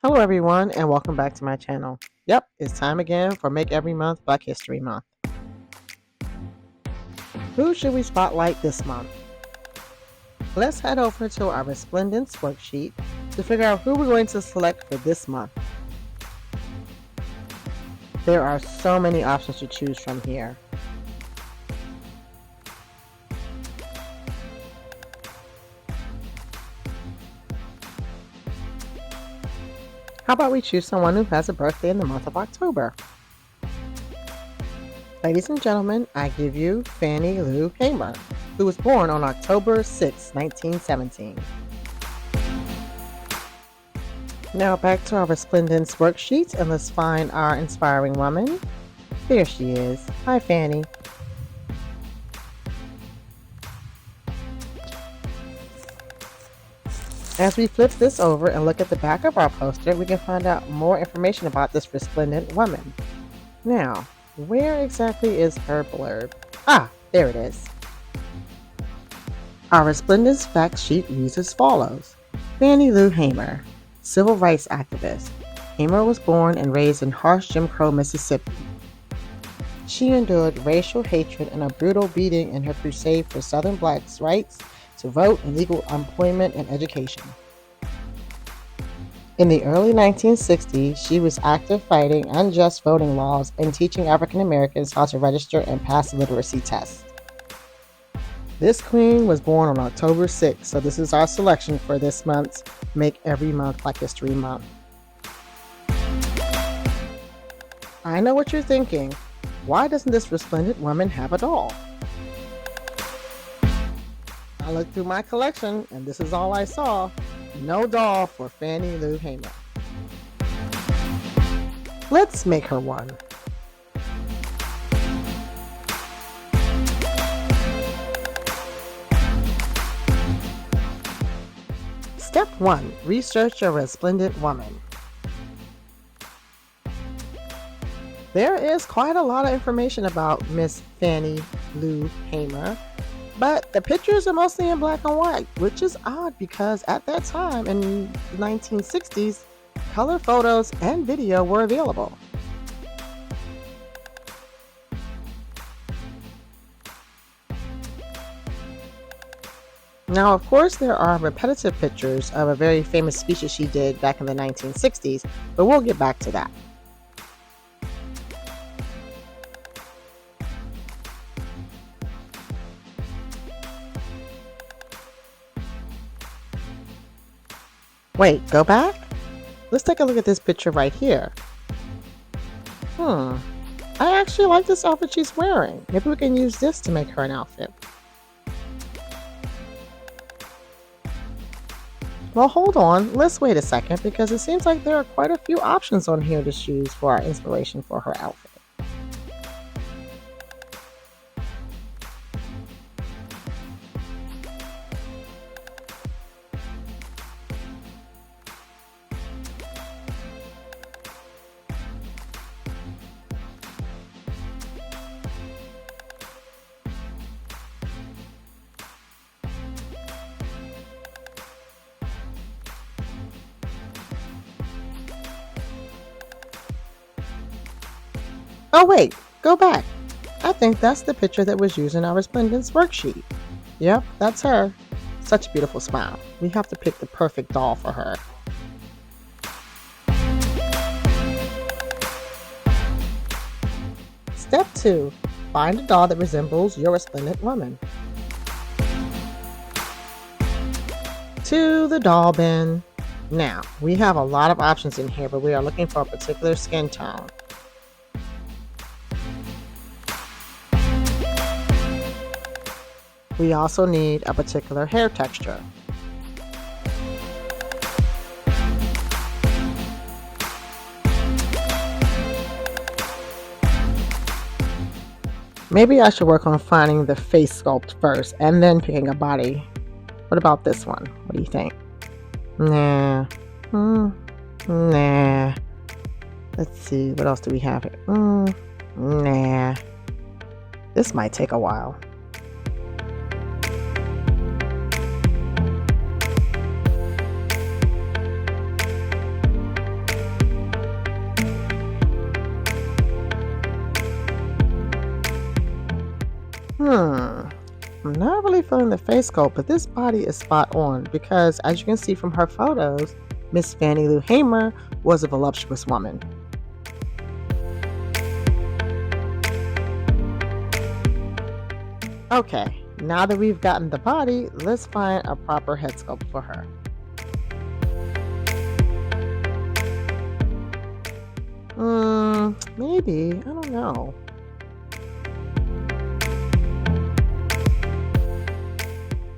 Hello everyone and welcome back to my channel. Yep, it's time again for Make Every Month Black History Month. Who should we spotlight this month? Let's head over to our Resplendence worksheet to figure out who we're going to select for this month. There are so many options to choose from here. How about we choose someone who has a birthday in the month of October? Ladies and gentlemen, I give you Fannie Lou Hamer, who was born on October 6, 1917. Now back to our Resplendence worksheet and let's find our inspiring woman. There she is. Hi, Fannie. As we flip this over and look at the back of our poster, we can find out more information about this resplendent woman. Now, where exactly is her blurb? Ah, there it is. Our Resplendence fact sheet reads as follows. Fannie Lou Hamer, civil rights activist. Hamer was born and raised in harsh Jim Crow, Mississippi. She endured racial hatred and a brutal beating in her crusade for Southern blacks' rights to vote and legal employment and education. In the early 1960s, she was active fighting unjust voting laws and teaching African Americans how to register and pass literacy tests. This queen was born on October 6th, so this is our selection for this month's Make Every Month Black History Month. I know what you're thinking. Why doesn't this resplendent woman have a doll? I looked through my collection and this is all I saw. No doll for Fannie Lou Hamer. Let's make her one. Step 1. Research a resplendent woman. There is quite a lot of information about Miss Fannie Lou Hamer, but the pictures are mostly in black and white, which is odd because at that time in the 1960s, color photos and video were available. Now, of course, there are repetitive pictures of a very famous speech that she did back in the 1960s, but we'll get back to that. Wait, go back? Let's take a look at this picture right here. I actually like this outfit she's wearing. Maybe we can use this to make her an outfit. Well, hold on. Let's wait a second because it seems like there are quite a few options on here to choose for our inspiration for her outfit. Oh wait, go back. I think that's the picture that was used in our Resplendence worksheet. Yep, that's her. Such a beautiful smile. We have to pick the perfect doll for her. Step 2. Find a doll that resembles your resplendent woman. To the doll bin. Now, we have a lot of options in here, but we are looking for a particular skin tone. We also need a particular hair texture. Maybe I should work on finding the face sculpt first and then picking a body. What about this one? What do you think? Nah. Nah. Let's see, what else do we have here? Nah. This might take a while. I'm not really feeling the face sculpt, but this body is spot on because, as you can see from her photos, Miss Fannie Lou Hamer was a voluptuous woman. Okay, now that we've gotten the body, let's find a proper head sculpt for her. Maybe, I don't know.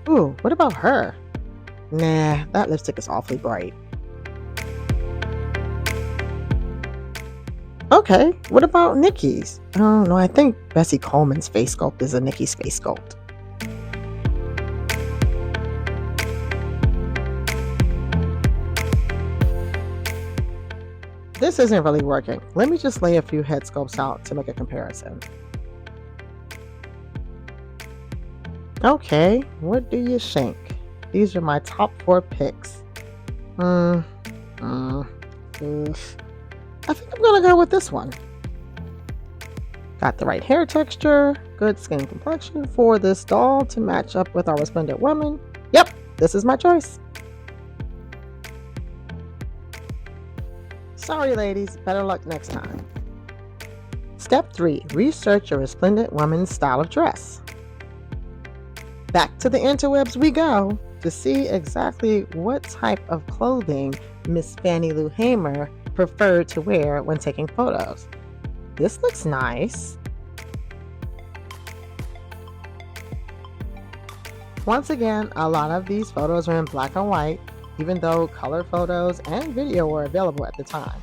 Ooh, what about her? Nah, that lipstick is awfully bright. Okay, what about Nikki's? Oh no, I think Bessie Coleman's face sculpt is a Nikki's face sculpt. This isn't really working. Let me just lay a few head sculpts out to make a comparison. Okay, what do you think? These are my top 4 picks. Oof. I think I'm gonna go with this one. Got the right hair texture, good skin complexion for this doll to match up with our resplendent woman. Yep, this is my choice. Sorry ladies, better luck next time. Step 3, research your resplendent woman's style of dress. Back to the interwebs we go to see exactly what type of clothing Miss Fannie Lou Hamer preferred to wear when taking photos. This looks nice. Once again, a lot of these photos are in black and white, even though color photos and video were available at the time.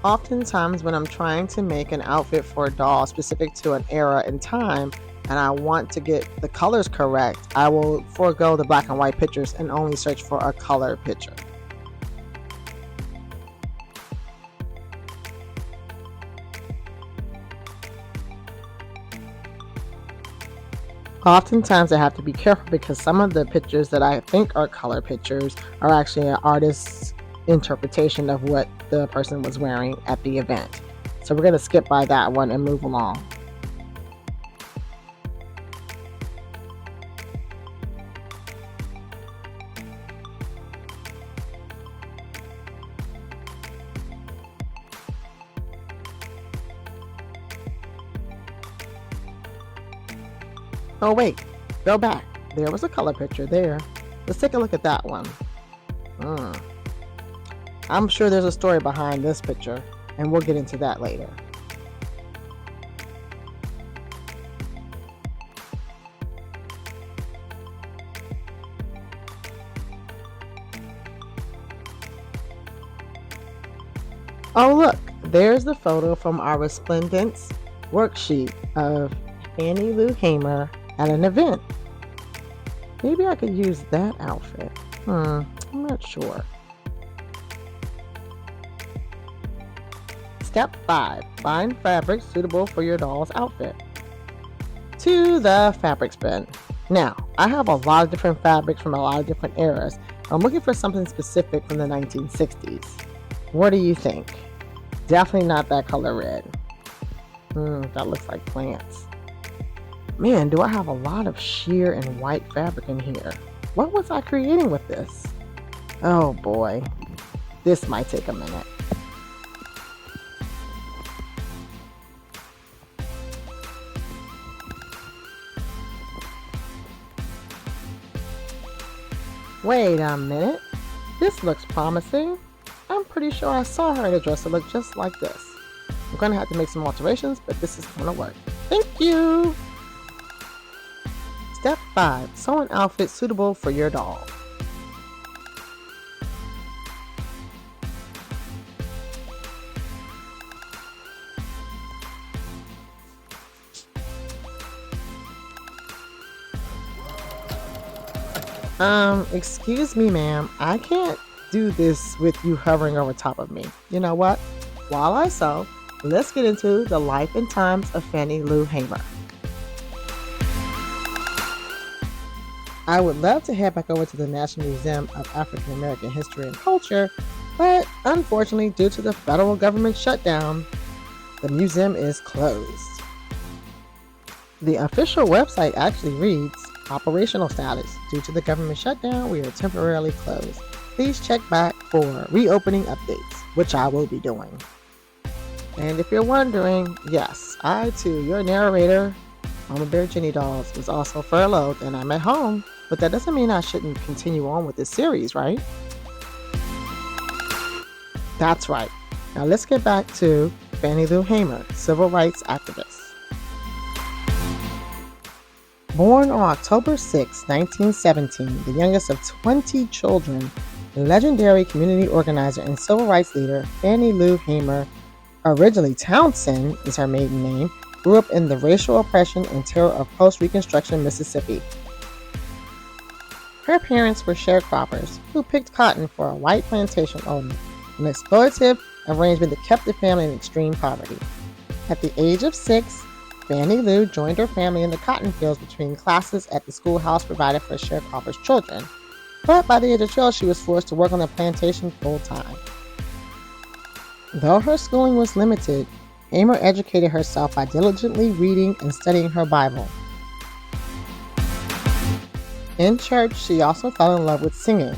Oftentimes when I'm trying to make an outfit for a doll specific to an era and time, and I want to get the colors correct, I will forego the black and white pictures and only search for a color picture. Oftentimes I have to be careful because some of the pictures that I think are color pictures are actually an artist's interpretation of what the person was wearing at the event. So we're going to skip by that one and move along. Oh wait, go back. There was a color picture there. Let's take a look at that one. I'm sure there's a story behind this picture, and we'll get into that later. Oh look, there's the photo from our Resplendence worksheet of Fannie Lou Hamer at an event. Maybe I could use that outfit. I'm not sure. Step 5. Find fabric suitable for your doll's outfit. To the fabrics bin. Now, I have a lot of different fabrics from a lot of different eras. I'm looking for something specific from the 1960s. What do you think? Definitely not that color red. That looks like plants. Man, do I have a lot of sheer and white fabric in here. What was I creating with this? Oh boy, this might take a minute. Wait a minute, this looks promising. I'm pretty sure I saw her in a dress that looked just like this. I'm gonna have to make some alterations, but this is gonna work. Thank you! Step 5. Sew an outfit suitable for your doll. Excuse me, ma'am. I can't do this with you hovering over top of me. You know what? While I sew, let's get into the life and times of Fannie Lou Hamer. I would love to head back over to the National Museum of African American History and Culture, but unfortunately, due to the federal government shutdown, The museum is closed. The official website actually reads, operational status. Due to the government shutdown, we are temporarily closed. Please check back for reopening updates, which I will be doing. And if you're wondering, yes, I too, your narrator, Mama Bear Jenny Dolls, was also furloughed and I'm at home, but that doesn't mean I shouldn't continue on with this series, right? That's right. Now let's get back to Fannie Lou Hamer, civil rights activist. Born on October 6, 1917, the youngest of 20 children, the legendary community organizer and civil rights leader Fannie Lou Hamer, originally Townsend is her maiden name, grew up in the racial oppression and terror of post-Reconstruction Mississippi. Her parents were sharecroppers who picked cotton for a white plantation owner, an exploitative arrangement that kept the family in extreme poverty. At the age of 6, Fannie Lou joined her family in the cotton fields between classes at the schoolhouse provided for sharecroppers' children. But by the age of 12, she was forced to work on the plantation full-time. Though her schooling was limited, Hamer educated herself by diligently reading and studying her Bible. In church, she also fell in love with singing.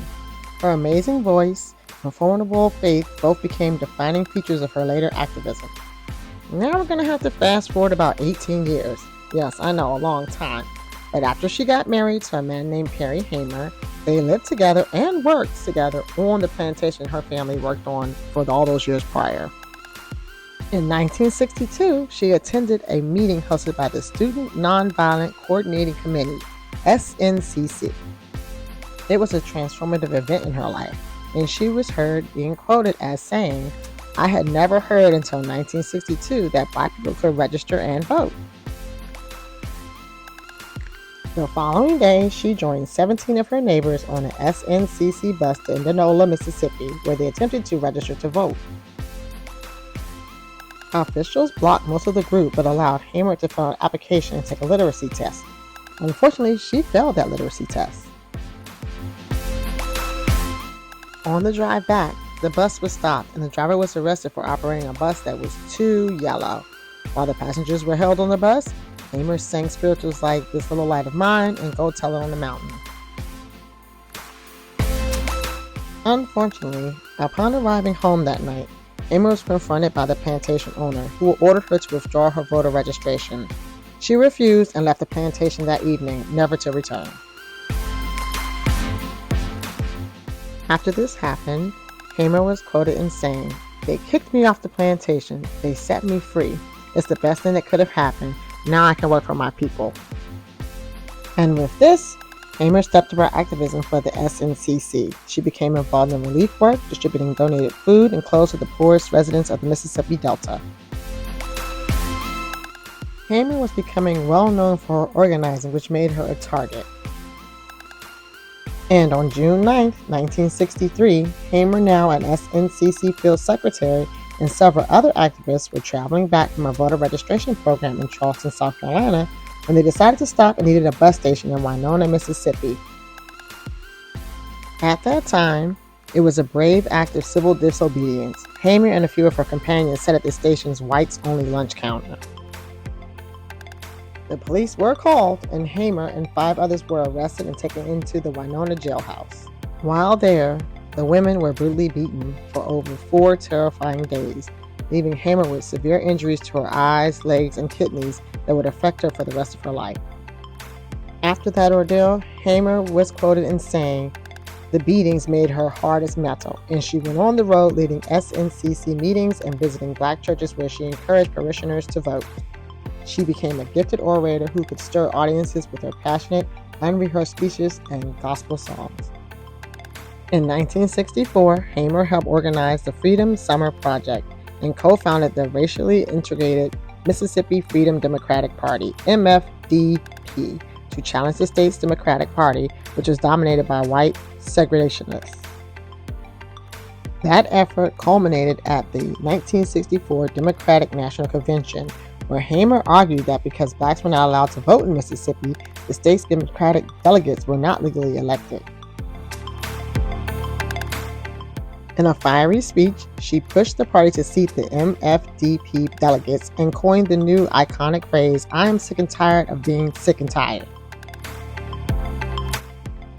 Her amazing voice and formidable faith both became defining features of her later activism. Now we're going to have to fast forward about 18 years. Yes, I know, a long time. But after she got married to a man named Perry Hamer, they lived together and worked together on the plantation her family worked on for all those years prior. In 1962, she attended a meeting hosted by the Student Nonviolent Coordinating Committee, SNCC. It was a transformative event in her life, and she was heard being quoted as saying, "I had never heard until 1962 that Black people could register and vote." The following day, she joined 17 of her neighbors on an SNCC bus to Indianola, Mississippi, where they attempted to register to vote. Officials blocked most of the group but allowed Hamer to fill out an application and take a literacy test. Unfortunately, she failed that literacy test. On the drive back, the bus was stopped and the driver was arrested for operating a bus that was too yellow. While the passengers were held on the bus, Hamer sang spirituals like "This Little Light of Mine" and "Go Tell It on the Mountain." Unfortunately, upon arriving home that night, Hamer was confronted by the plantation owner, who ordered her to withdraw her voter registration. She refused and left the plantation that evening, never to return. After this happened, Hamer was quoted in saying, "They kicked me off the plantation. They set me free. It's the best thing that could have happened. Now I can work for my people." And with this, Hamer stepped up her activism for the SNCC. She became involved in relief work, distributing donated food and clothes to the poorest residents of the Mississippi Delta. Hamer was becoming well known for her organizing, which made her a target. And on June 9, 1963, Hamer, now an SNCC field secretary, and several other activists were traveling back from a voter registration program in Charleston, South Carolina, when they decided to stop and needed a bus station in Winona, Mississippi. At that time, it was a brave act of civil disobedience. Hamer and a few of her companions sat at the station's whites-only lunch counter. The police were called, and Hamer and 5 others were arrested and taken into the Winona jailhouse. While there, the women were brutally beaten for over 4 terrifying days, leaving Hamer with severe injuries to her eyes, legs, and kidneys that would affect her for the rest of her life. After that ordeal, Hamer was quoted in saying, "The beatings made her hard as metal," and she went on the road leading SNCC meetings and visiting Black churches where she encouraged parishioners to vote. She became a gifted orator who could stir audiences with her passionate, unrehearsed speeches and gospel songs. In 1964, Hamer helped organize the Freedom Summer Project and co-founded the racially integrated Mississippi Freedom Democratic Party, MFDP, to challenge the state's Democratic Party, which was dominated by white segregationists. That effort culminated at the 1964 Democratic National Convention, where Hamer argued that because blacks were not allowed to vote in Mississippi, the state's Democratic delegates were not legally elected. In a fiery speech, she pushed the party to seat the MFDP delegates and coined the new iconic phrase, "I'm sick and tired of being sick and tired."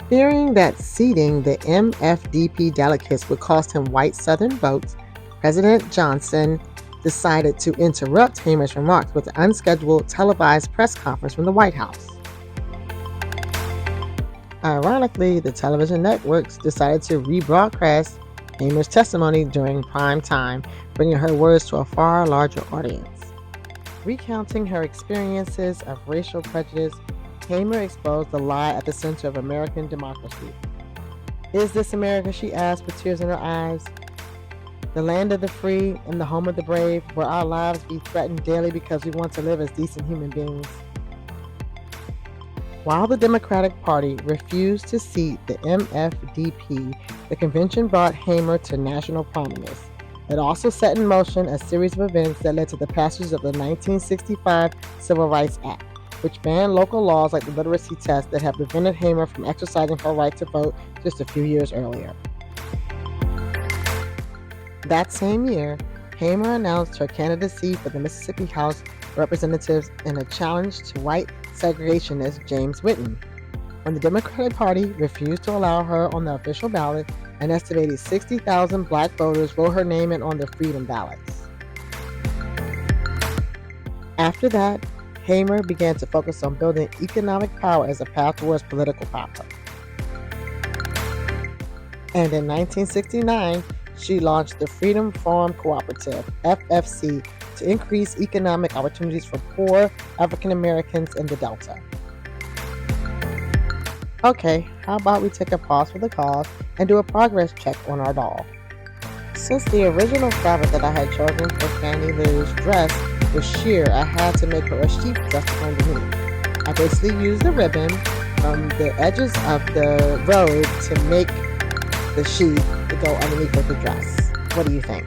Fearing that seating the MFDP delegates would cost him white Southern votes, President Johnson decided to interrupt Hamer's remarks with an unscheduled televised press conference from the White House. Ironically, the television networks decided to rebroadcast Hamer's testimony during prime time, bringing her words to a far larger audience. Recounting her experiences of racial prejudice, Hamer exposed the lie at the center of American democracy. "Is this America," she asked with tears in her eyes, "the land of the free and the home of the brave, where our lives be threatened daily because we want to live as decent human beings?" While the Democratic Party refused to seat the MFDP, the convention brought Hamer to national prominence. It also set in motion a series of events that led to the passage of the 1965 Civil Rights Act, which banned local laws like the literacy test that had prevented Hamer from exercising her right to vote just a few years earlier. That same year, Hamer announced her candidacy for the Mississippi House of Representatives in a challenge to white segregationist James Whitten. When the Democratic Party refused to allow her on the official ballot, an estimated 60,000 black voters wrote her name in on the Freedom ballots. After that, Hamer began to focus on building economic power as a path towards political power. And in 1969, she launched the Freedom Farm Cooperative, FFC, to increase economic opportunities for poor African Americans in the Delta. Okay, how about we take a pause for the cause and do a progress check on our doll. Since the original fabric that I had chosen for Fannie Lou's dress was sheer, I had to make her a sheep dress underneath. I basically used the ribbon from the edges of the robe to make the sheath to go underneath of the dress. What do you think?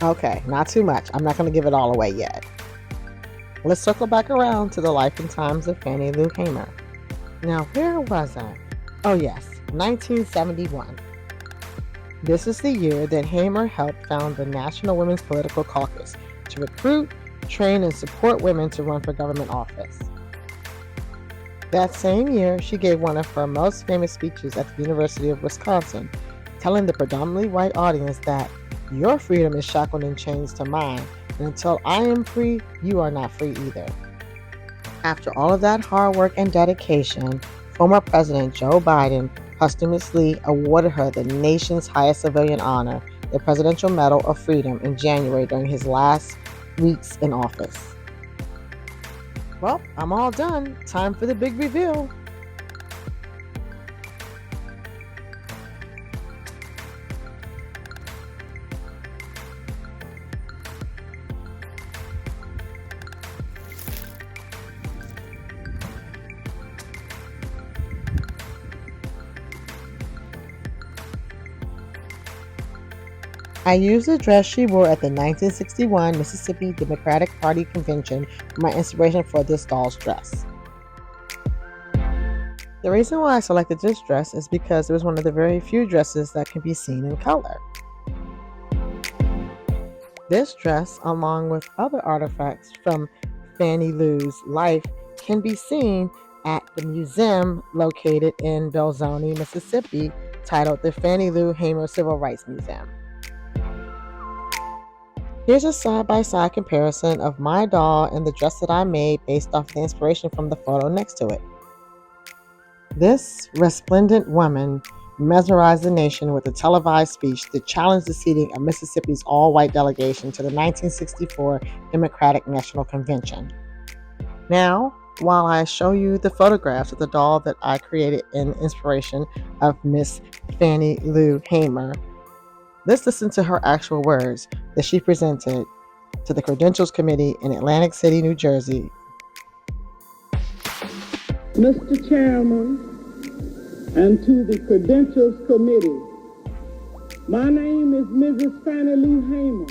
Okay, not too much. I'm not going to give it all away yet. Let's circle back around to the life and times of Fannie Lou Hamer. Now, where was I? Oh yes, 1971. This is the year that Hamer helped found the National Women's Political Caucus to recruit, train, and support women to run for government office. That same year, she gave one of her most famous speeches at the University of Wisconsin, telling the predominantly white audience that your freedom is shackled and chained to mine, and until I am free, you are not free either. After all of that hard work and dedication, former President Joe Biden posthumously awarded her the nation's highest civilian honor, the Presidential Medal of Freedom, in January during his last weeks in office. Well, I'm all done. Time for the big reveal. I used the dress she wore at the 1961 Mississippi Democratic Party Convention for my inspiration for this doll's dress. The reason why I selected this dress is because it was one of the very few dresses that can be seen in color. This dress, along with other artifacts from Fannie Lou's life, can be seen at the museum located in Belzoni, Mississippi, titled the Fannie Lou Hamer Civil Rights Museum. Here's a side-by-side comparison of my doll and the dress that I made based off the inspiration from the photo next to it. This resplendent woman mesmerized the nation with a televised speech that challenged the seating of Mississippi's all-white delegation to the 1964 Democratic National Convention. Now, while I show you the photographs of the doll that I created in inspiration of Miss Fannie Lou Hamer, let's listen to her actual words that she presented to the Credentials Committee in Atlantic City, New Jersey. Mr. Chairman, and to the Credentials Committee, my name is Mrs. Fannie Lou Hamer,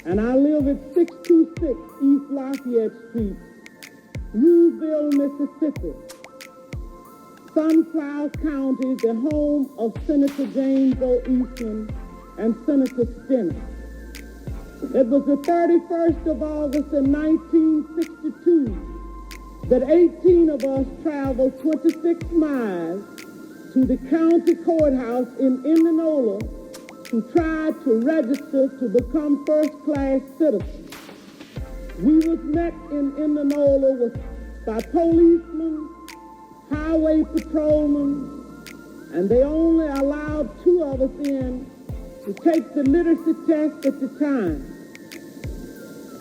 and I live at 626 East Lafayette Street, Rooseville, Mississippi, Sunflower County, the home of Senator James O. Eastman and Senator Stennis. It was the 31st of August in 1962 that 18 of us traveled 26 miles to the county courthouse in Indianola to try to register to become first-class citizens. We was met in Indianola by policemen, highway patrolmen, and they only allowed 2 of us in to take the literacy test at the time.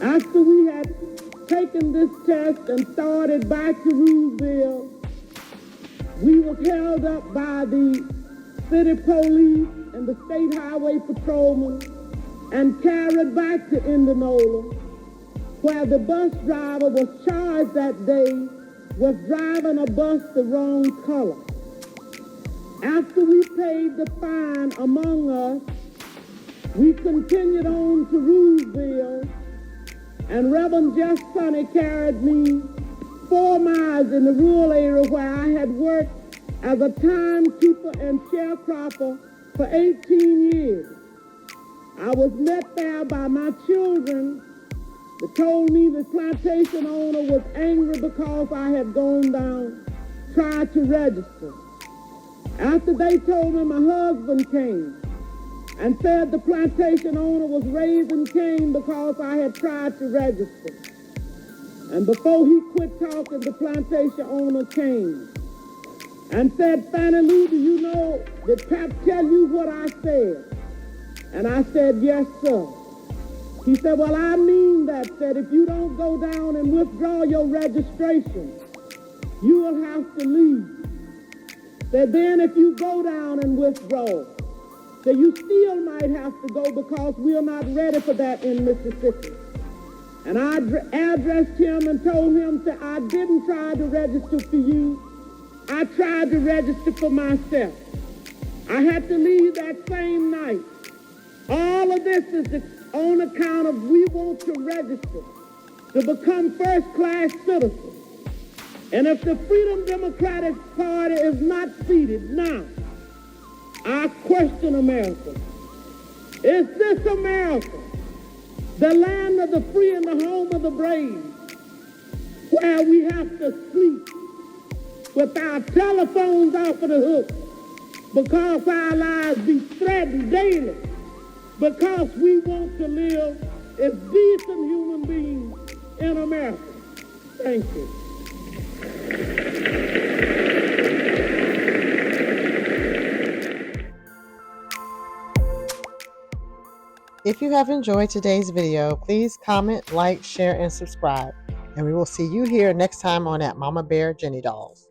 After we had taken this test and started back to Roosevelt, we was held up by the city police and the state highway patrolmen and carried back to Indianola, where the bus driver was charged that day with driving a bus the wrong color. After we paid the fine among us, we continued on to Roosevelt, and Reverend Jeff Sonny carried me 4 miles in the rural area where I had worked as a timekeeper and sharecropper for 18 years. I was met there by my children that told me the plantation owner was angry because I had gone down, tried to register. After they told me, my husband came and said the plantation owner was raising Cain because I had tried to register. And before he quit talking, the plantation owner came and said, Fannie Lou, do you know, did Pap tell you what I said? And I said, yes, sir. He said, well, I mean that if you don't go down and withdraw your registration, you will have to leave. Said then if you go down and withdraw, so you still might have to go because we're not ready for that in Mississippi. And I addressed him and told him that I didn't try to register for you. I tried to register for myself. I had to leave that same night. All of this is on account of we want to register to become first-class citizens. And if the Freedom Democratic Party is not seated now, I question America. Is this America, the land of the free and the home of the brave, where we have to sleep with our telephones off of the hook because our lives be threatened daily because we want to live as decent human beings in America? Thank you. If you have enjoyed today's video, please comment, like, share, and subscribe. And we will see you here next time on At Mama Bear Jenny Dolls.